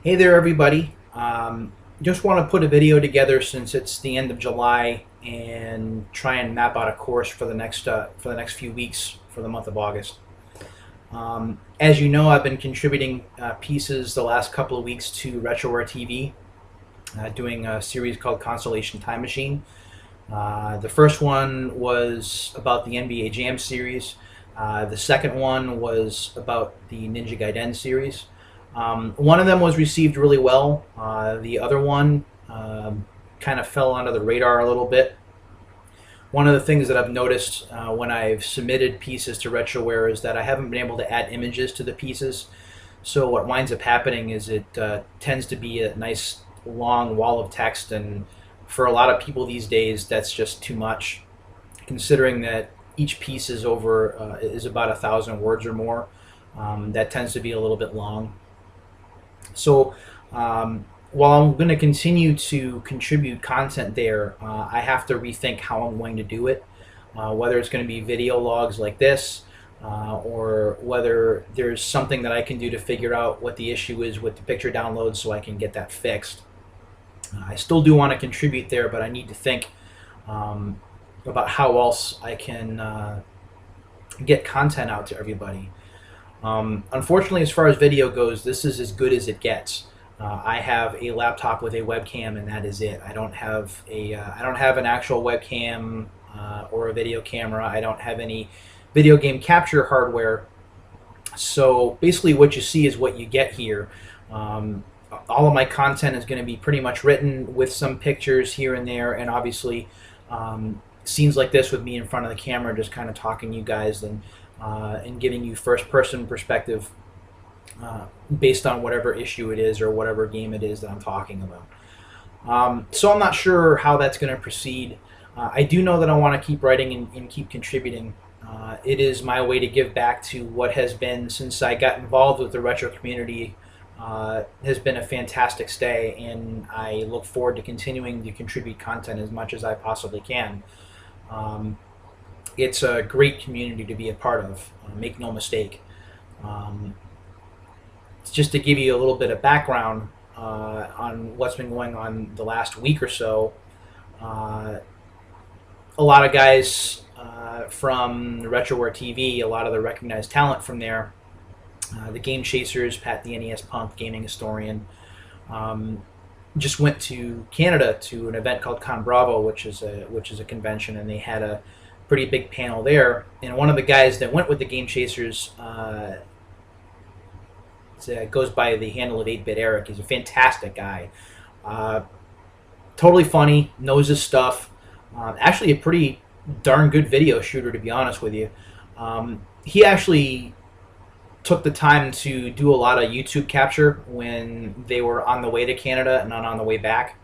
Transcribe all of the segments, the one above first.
Hey there, everybody. Just want to put a video together since it's the end of July and try and map out a course for the next few weeks for the month of August. As you know, I've been contributing pieces the last couple of weeks to Retroware TV, doing a series called Consolation Time Machine. The first one was about the NBA Jam series. The second one was about the Ninja Gaiden series. One of them was received really well. The other one kind of fell under the radar a little bit. One of the things that I've noticed when I've submitted pieces to Retroware is that I haven't been able to add images to the pieces. So what winds up happening is it tends to be a nice long wall of text, and for a lot of people these days, that's just too much, considering that each piece is about 1,000 words or more. That tends to be a little bit long. So while I'm going to continue to contribute content there, I have to rethink how I'm going to do it, whether it's going to be video logs like this, or whether there's something that I can do to figure out what the issue is with the picture download so I can get that fixed. I still do want to contribute there, but I need to think about how else I can get content out to everybody. Unfortunately, as far as video goes, this is as good as it gets. I have a laptop with a webcam, and that is it. I don't have an actual webcam or a video camera. I don't have any video game capture hardware. So basically, what you see is what you get here. All of my content is going to be pretty much written with some pictures here and there, and obviously scenes like this with me in front of the camera, just kind of talking to you guys and giving you first-person perspective based on whatever issue it is or whatever game it is that I'm talking about. So I'm not sure how that's going to proceed. I do know that I want to keep writing and keep contributing. It is my way to give back to what has been, since I got involved with the retro community, has been a fantastic stay, and I look forward to continuing to contribute content as much as I possibly can. It's a great community to be a part of, make no mistake. Just to give you a little bit of background on what's been going on the last week or so, a lot of guys from Retroware TV, a lot of the recognized talent from there, the Game Chasers, Pat the NES Punk, gaming historian, just went to Canada to an event called Con Bravo, which is a convention, and they had a pretty big panel there. And one of the guys that went with the Game Chasers goes by the handle of 8-Bit Eric. He's a fantastic guy, totally funny, knows his stuff. Actually, a pretty darn good video shooter, to be honest with you. He actually took the time to do a lot of YouTube capture when they were on the way to Canada and not on the way back,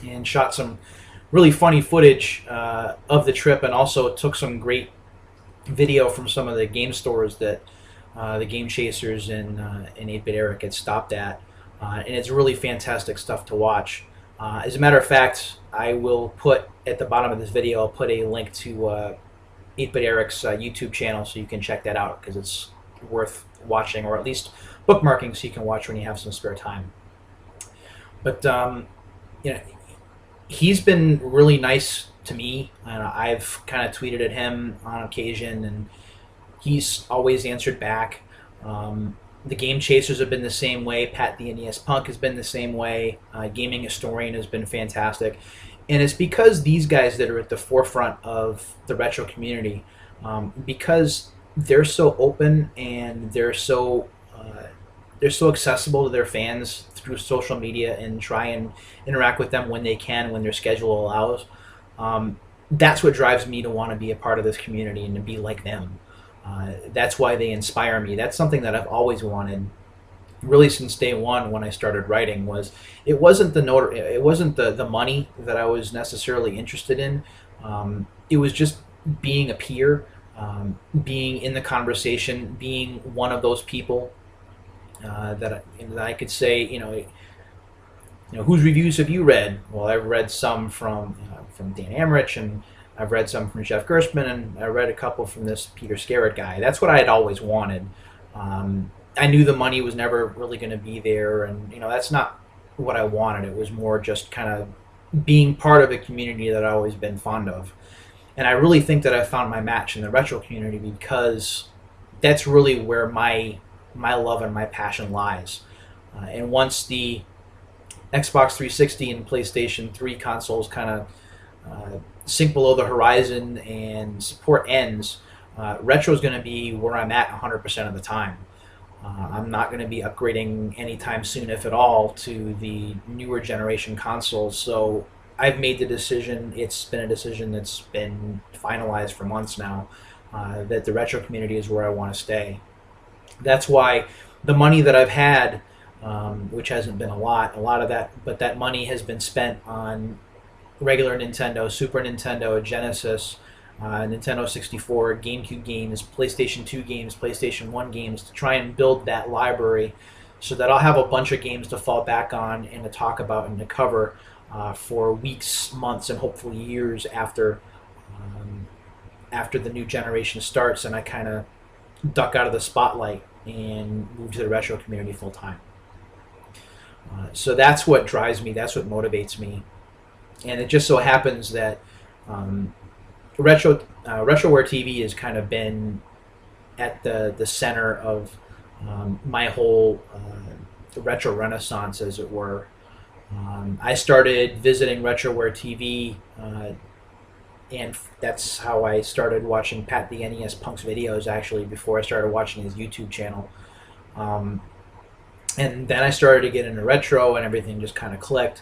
and shot some really funny footage of the trip, and also took some great video from some of the game stores that the Game Chasers and 8-Bit Eric had stopped at, and it's really fantastic stuff to watch. As a matter of fact, I will put at the bottom of this video, I'll put a link to 8-Bit Eric's YouTube channel, so you can check that out, because it's worth watching, or at least bookmarking, so you can watch when you have some spare time. But you know, he's been really nice to me, and I've kind of tweeted at him on occasion, and he's always answered back. The Game Chasers have been the same way. Pat the NES Punk has been the same way. Gaming Historian has been fantastic. And it's because these guys that are at the forefront of the retro community, because they're so open and they're so accessible to their fans through social media, and try and interact with them when they can, when their schedule allows. That's what drives me to want to be a part of this community and to be like them. That's why they inspire me. That's something that I've always wanted, really since day one when I started writing. It wasn't the money that I was necessarily interested in. It was just being a peer, being in the conversation, being one of those people that I could say, whose reviews have you read? Well, I've read some from Dan Amrich, and I've read some from Jeff Gerstmann, and I read a couple from this Peter Skerritt guy. That's what I had always wanted. I knew the money was never really going to be there, and that's not what I wanted. It was more just kind of being part of a community that I've always been fond of. And I really think that I found my match in the retro community, because that's really where my love and my passion lies. And once the Xbox 360 and PlayStation 3 consoles kind of sink below the horizon and support ends, retro is going to be where I'm at 100% of the time. I'm not going to be upgrading anytime soon, if at all, to the newer generation consoles. So I've made the decision. It's been a decision that's been finalized for months now, that the retro community is where I want to stay. That's why the money that I've had, which hasn't been a lot of that, but that money has been spent on regular Nintendo, Super Nintendo, Genesis, Nintendo 64, GameCube games, PlayStation 2 games, PlayStation 1 games, to try and build that library so that I'll have a bunch of games to fall back on and to talk about and to cover for weeks, months, and hopefully years after the new generation starts and I kind of duck out of the spotlight and move to the retro community full time. So that's what drives me. That's what motivates me. And it just so happens that RetroWare TV has kind of been at the center of my whole retro renaissance, as it were. I started visiting RetroWare TV, and that's how I started watching Pat the NES Punk's videos, actually, before I started watching his YouTube channel. And then I started to get into retro, and everything just kind of clicked.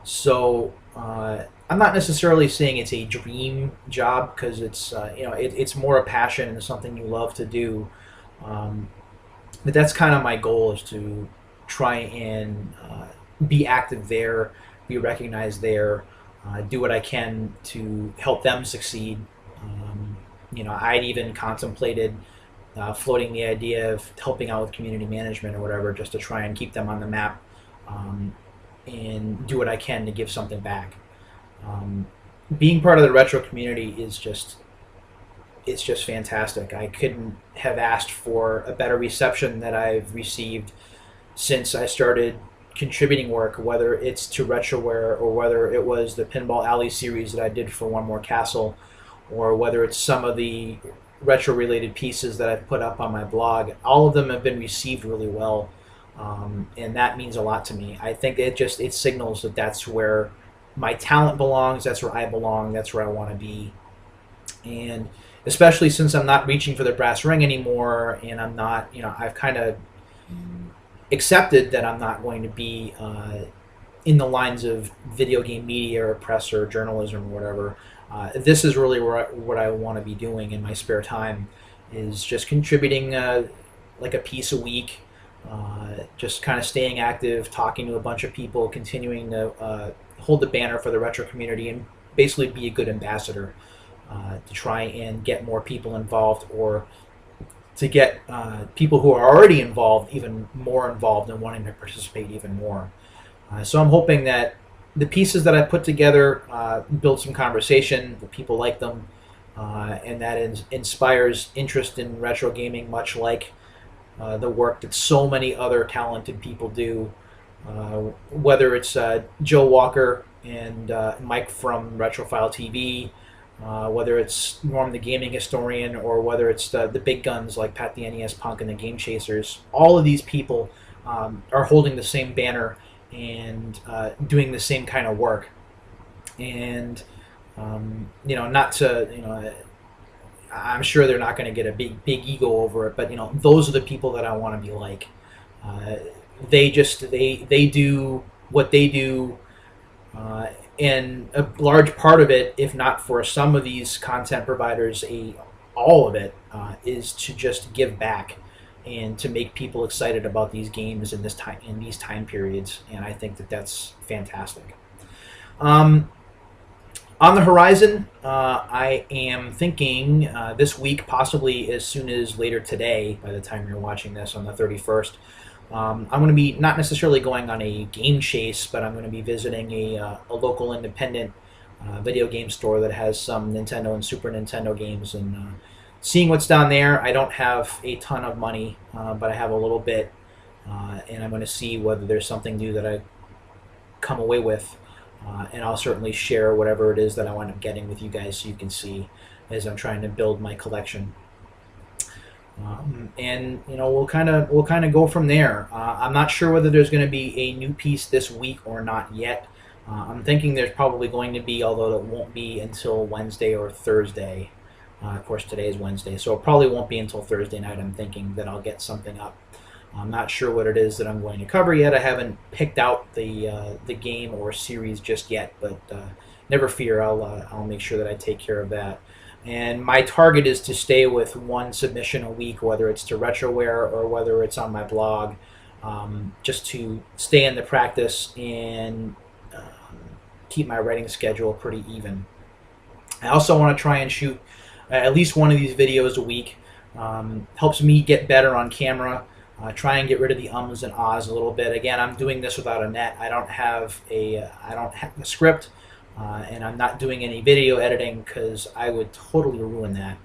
So I'm not necessarily saying it's a dream job, because it's more a passion and something you love to do. But that's kind of my goal, is to try and be active there, be recognized there, do what I can to help them succeed. I'd even contemplated floating the idea of helping out with community management or whatever, just to try and keep them on the map, and do what I can to give something back. Being part of the retro community is it's just fantastic. I couldn't have asked for a better reception that I've received since I started contributing work, whether it's to RetroWare or whether it was the Pinball Alley series that I did for One More Castle, or whether it's some of the retro-related pieces that I've put up on my blog. All of them have been received really well, and that means a lot to me. I think it signals that that's where my talent belongs, that's where I belong, that's where I want to be. And especially since I'm not reaching for the brass ring anymore, and I'm not, I've kind of accepted that I'm not going to be in the lines of video game media or press or journalism or whatever. This is really what I want to be doing in my spare time, is just contributing like a piece a week, just kind of staying active, talking to a bunch of people, continuing to hold the banner for the retro community, and basically be a good ambassador to try and get more people involved, or to get people who are already involved even more involved and wanting to participate even more. So I'm hoping that the pieces that I put together build some conversation, that people like them, and that inspires interest in retro gaming, much like the work that so many other talented people do, whether it's Joe Walker and Mike from Retrophile TV, whether it's Norm the Gaming Historian, or whether it's the big guns like Pat the NES Punk and the Game Chasers. All of these people are holding the same banner and doing the same kind of work. And not to I'm sure they're not going to get a big ego over it, but those are the people that I want to be like. They do what they do, and a large part of it, if not for some of these content providers, all of it is to just give back and to make people excited about these games in these time periods, and I think that that's fantastic. On the horizon, I am thinking this week, possibly as soon as later today, by the time you're watching this on the 31st, I'm going to be not necessarily going on a game chase, but I'm going to be visiting a local independent video game store that has some Nintendo and Super Nintendo games, and seeing what's down there. I don't have a ton of money, but I have a little bit, and I'm going to see whether there's something new that I come away with, and I'll certainly share whatever it is that I wind up getting with you guys so you can see as I'm trying to build my collection. And we'll kind of go from there. I'm not sure whether there's going to be a new piece this week or not yet. I'm thinking there's probably going to be, although it won't be until Wednesday or Thursday. Of course, today is Wednesday, so it probably won't be until Thursday night. I'm thinking that I'll get something up. I'm not sure what it is that I'm going to cover yet. I haven't picked out the game or series just yet, but never fear. I'll make sure that I take care of that. And my target is to stay with one submission a week, whether it's to Retroware or whether it's on my blog, just to stay in the practice and keep my writing schedule pretty even. I also want to try and shoot at least one of these videos a week. Helps me get better on camera. Try and get rid of the ums and ahs a little bit. Again, I'm doing this without a net. I don't have a script, and I'm not doing any video editing because I would totally ruin that.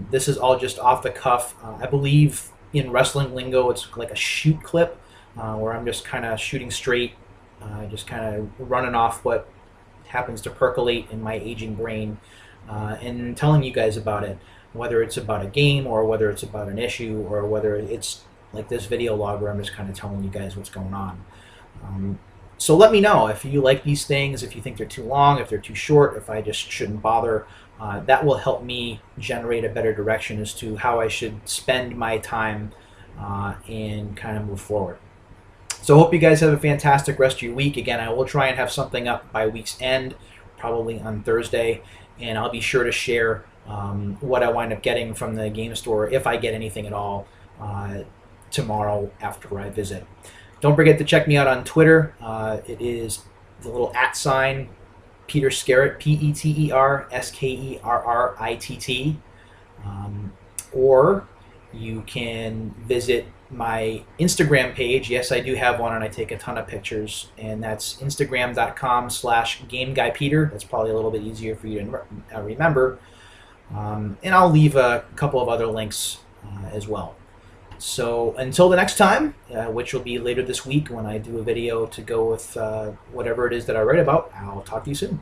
This is all just off the cuff. I believe in wrestling lingo, it's like a shoot clip, where I'm just kind of shooting straight, just kind of running off what happens to percolate in my aging brain, and telling you guys about it, whether it's about a game or whether it's about an issue or whether it's like this video log where I'm just kind of telling you guys what's going on. So let me know if you like these things, if you think they're too long, if they're too short, if I just shouldn't bother. That will help me generate a better direction as to how I should spend my time and kind of move forward. So I hope you guys have a fantastic rest of your week. Again, I will try and have something up by week's end, probably on Thursday, and I'll be sure to share what I wind up getting from the game store, if I get anything at all, tomorrow after I visit. Don't forget to check me out on Twitter. It is the little @ Peter Skerritt, PeterSkerritt. Or you can visit my Instagram page. Yes, I do have one, and I take a ton of pictures, and that's instagram.com/GameGuyPeter. That's probably a little bit easier for you to remember. And I'll leave a couple of other links as well. So until the next time, which will be later this week when I do a video to go with whatever it is that I write about, I'll talk to you soon.